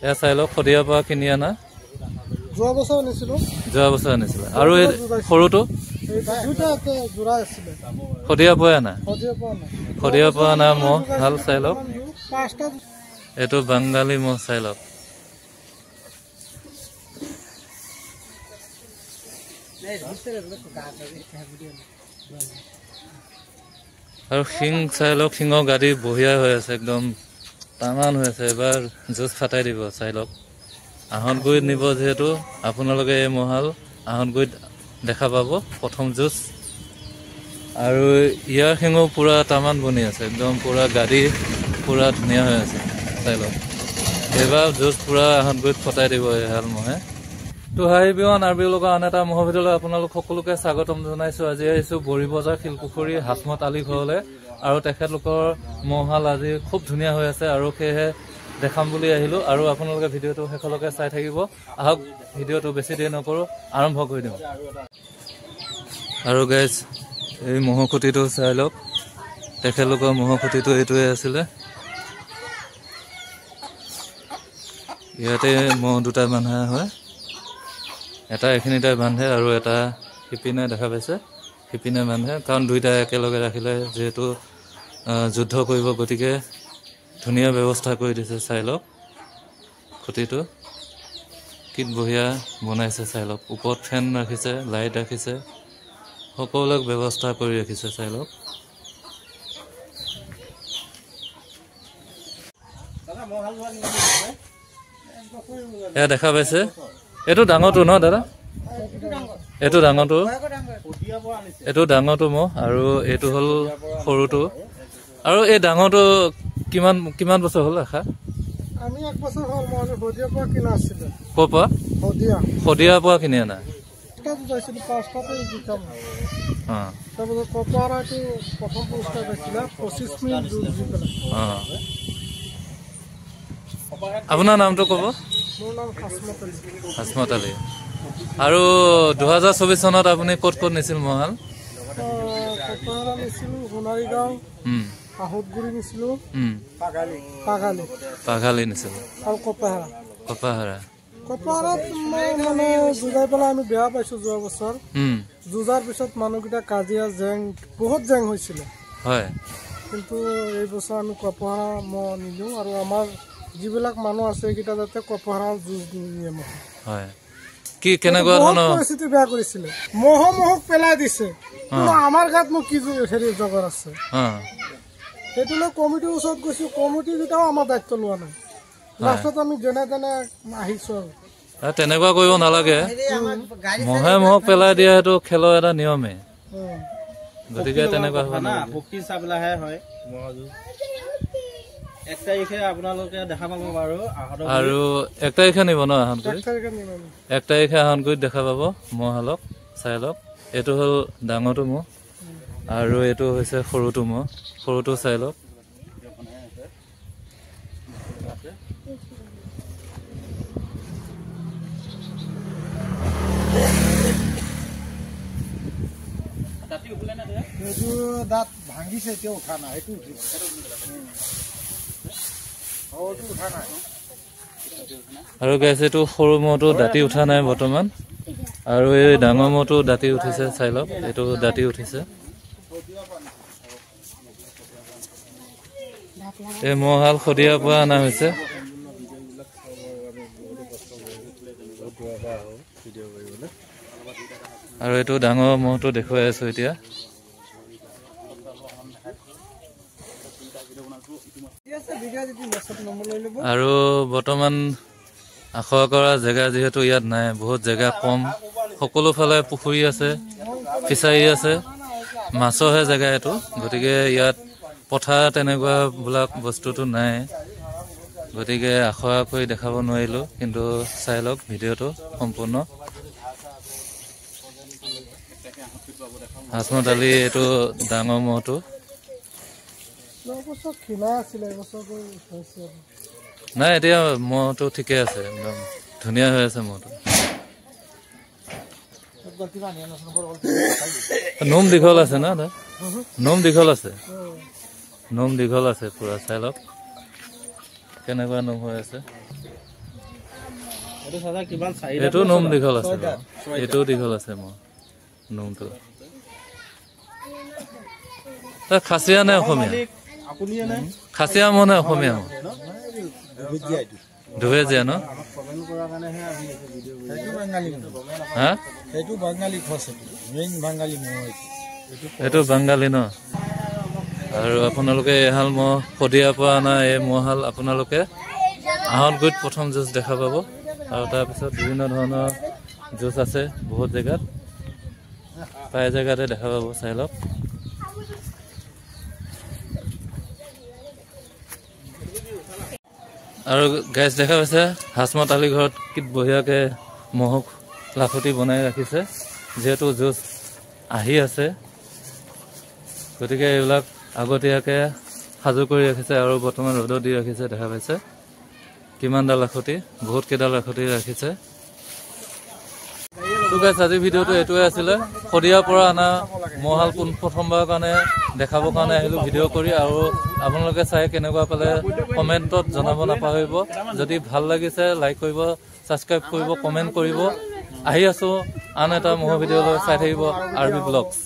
এয়া চাই লওক শদিয়াৰ পৰা কিনি আনা যোৱা বছৰ আনিছিলো আৰু এই সৰুটো শদিয়াৰ পৰা আনা মহ ভাল চাই লওক এইটো বাংগালী মহ চাই লওক আৰু শিং চাই লওক শিঙৰ গাড়ী বঢ়িয়া হৈ আছে একদম টামান হৈ আছে এবাৰ জুচ ফাটাই দিব চাই লওক আহনগুৰিত নিব যিহেতু আপোনালোকে এই মহাল আহনগুৰিত দেখা পাব প্ৰথম জুচ আৰু ইয়াৰ শিঙো পুৰা টামান বনি আছে একদম পুৰা গাড়ী পুৰা ধুনীয়া হৈ আছে চাই লওক এইবাৰ জুচ পুৰা আহনগুৰিত ফটাই দিব এহাল মহে তো হাই বিৱান আৰ বি লগা আন এটা মহৰ ভিতৰলৈ আপোনালোক সকলোকে স্বাগতম জনাইছো আজি আহিছো বৰি বজাৰ শিলপুখুৰী হাসমত আলী ঘৰলৈ আৰু তেখেতলোকৰ মহাল আজি খুব ধুনীয়া হৈ আছে আৰু সেয়েহে দেখাম বুলি আহিলো আৰু আপোনালোকে ভিডিঅ'টো শেষলৈকে চাই থাকিব আহক ভিডিঅ'টো বেছি দেৰি নকৰো আৰম্ভ কৰি দিওঁ আৰু গাইজ এই মহখুটিটো চাই লওক তেখেতলোকৰ মহখুটিটো এইটোৱে আছিলে ইয়াতে মহ দুটা বান্ধা হয় এটা এইখিনিতে বান্ধে আৰু এটা সিপিনে দেখা পাইছে সিপিনে বান্ধে কাৰণ দুইটা একেলগে ৰাখিলে যিহেতু যুদ্ধ কৰিব গতিকে ধুনীয়া ব্যৱস্থা কৰি দিছে চাই লওক খুঁটিটো কি বঢ়িয়া বনাইছে চাই লওক ওপৰত ফেন ৰাখিছে লাইট ৰাখিছে সকলো ব্যৱস্থা কৰি ৰাখিছে চাই লওক এয়া দেখা পাইছে এইটো ডাঙৰটো ন দাদা এইটো ডাঙৰটো মহ আৰু এইটো হ'ল সৰুটো আৰু এই ডাঙৰটো কিমান বছৰ হ'ল আশা আমি 1 বছৰ হ'ল মই শদিয়াৰ পৰা কিনা আছিল ক'ৰ পৰা শদিয়াৰ পৰা কিনি আনা যাইছিল 5টাতে জিকাম তাৰপিছত কপাৰাটো প্ৰথম পুৰস্কাৰ পাইছিল 25 মিনিট জুজ জিকালা আপোনাৰ নামটো ক'ব মোৰ নাম হাসমত আলী আৰু 2024 চনত আপুনি ক'ত নিছিল মহাল কপাৰা নিছিলো সোণাৰীগাঁও আহতগুৰি নিছিলো পাগালি নিছিল আৰু কপাহাৰা মানে যুঁজাই পেলাই আমি বেয়া পাইছো যোৱা বছৰ যুঁজাৰ পিছত মানুহকেইটা কাজিয়া বহুত জেং হৈছিলে হয় কিন্তু এই বছৰ আমি কপাহাৰা মহ নিলো আৰু আমাৰ যিবিলাক মানুহ আছে এইকেইটা যাতে কপাহাৰা যুঁজ নিয়ে হয় কি কেনেকুৱা ধৰণৰ পৰিস্থিতি বেয়া কৰিছিলে মহক পেলাই দিছে আমাৰ গাত মোক কি হেৰি জগৰ আছে সেইটো লৈ কমিটিৰ ওচৰত গৈছো কমিটিকেইটাও আমাৰ দায়িত্ব লোৱা নাই লাষ্টত আমি যেনে তেনে আহিছো আৰু তেনেকুৱা কৰিব নালাগে মহক পেলাই দিয়া সেইটো খেলৰ এটা নিয়মে গতিকে তেনেকুৱা হ'ব না পক্ষী চাবলাহে হয় মহজু 1 তাৰিখে আপোনালোকে দেখা পাব বাৰু আৰু 1 তাৰিখে নিব ন আহনগুৰিত 1 তাৰিখে আহনগুৰিত দেখা পাব মহালক চাই লওক এইটো হ'ল ডাঙৰটো মহ আৰু এইটো হৈছে সৰুটো মহ সৰুটো চাই লওক দাঁত ভাঙিছে এতিয়া উঠা নাই এইটো আৰু গাইছে এইটো সৰু মহটো দাঁতি উঠা নাই বৰ্তমান আৰু এই ডাঙৰ মহটো দাঁতি উঠিছে চাই লওক এইটো দাঁতি উঠিছে এই মহাল শদিয়াৰ পৰা অনা হৈছে আৰু এইটো ডাঙৰ মহটো দেখুৱাই আছো এতিয়া আৰু বৰ্তমান আখৰা কৰা জেগা যিহেতু ইয়াত নাই বহুত জেগা কম সকলো ফালে পুখুৰী আছে ফিচাৰী আছে মাছৰহে জেগা এইটো গতিকে ইয়াত পথাৰ তেনেকুৱা বিলাক বস্তুটো নাই গতিকে আখৰা কৰি দেখাব নোৱাৰিলো কিন্তু চাই লওক ভিডিঅ'টো সম্পূৰ্ণ হাসমত আলী এইটো ডাঙৰ মহটো নাই এতিয়া মহটো ঠিকে আছে একদম ধুনীয়া হৈ আছে মহটো নোম দীঘল আছে না নোম দীঘল আছে পুৰা চাই লওক কেনেকুৱা নোম হৈ আছে এইটো নোম দীঘল আছে, এইটো দীঘল আছে মোৰ নোমটো। খাচীয়া নে অসমীয়া? খাচীয়া মোৰ নে অসমীয়া? দুবেজীয়া ন? হা এইটো বাঙালী ন? আৰু আপোনালোকে এহাল মহ শদিয়াৰ পৰা অনা এই মহহাল আপোনালোকে আহঁতগুৰিত প্ৰথম যুঁজ দেখা পাব। আৰু তাৰপিছত বিভিন্ন ধৰণৰ যুঁজ আছে বহুত জেগাত, প্ৰায় জেগাতে দেখা পাব, চাই লওক। আৰু গাইজ দেখা পাইছে হাসমত আলি ঘৰত কি বঢ়িয়াকৈ মহক লাখুটি বনাই ৰাখিছে, যিহেতু যুঁজ আহি আছে, গতিকে এইবিলাক আগতীয়াকৈ সাজু কৰি ৰাখিছে আৰু বৰ্তমান ৰ'দত দি ৰাখিছে। দেখা পাইছে কিমানডাল লাখুটি, বহুত কেইডাল লাখুটি ৰাখিছে। তো গাইজ আজিৰ ভিডিঅ'টো এইটোৱে আছিলে। শদিয়াৰ পৰা অনা মহহাল প্ৰথমবাৰৰ কাৰণে দেখাবৰ কাৰণে আহিলোঁ ভিডিঅ' কৰি। আৰু আপোনালোকে চাই কেনেকুৱা পালে কমেণ্টত জনাব নাপাহৰিব। যদি ভাল লাগিছে লাইক কৰিব, ছাবস্ক্ৰাইব কৰিব, কমেণ্ট কৰিব। আহি আছোঁ আন এটা মহৰ ভিডিঅ'লৈ, চাই থাকিব RB Vlogs।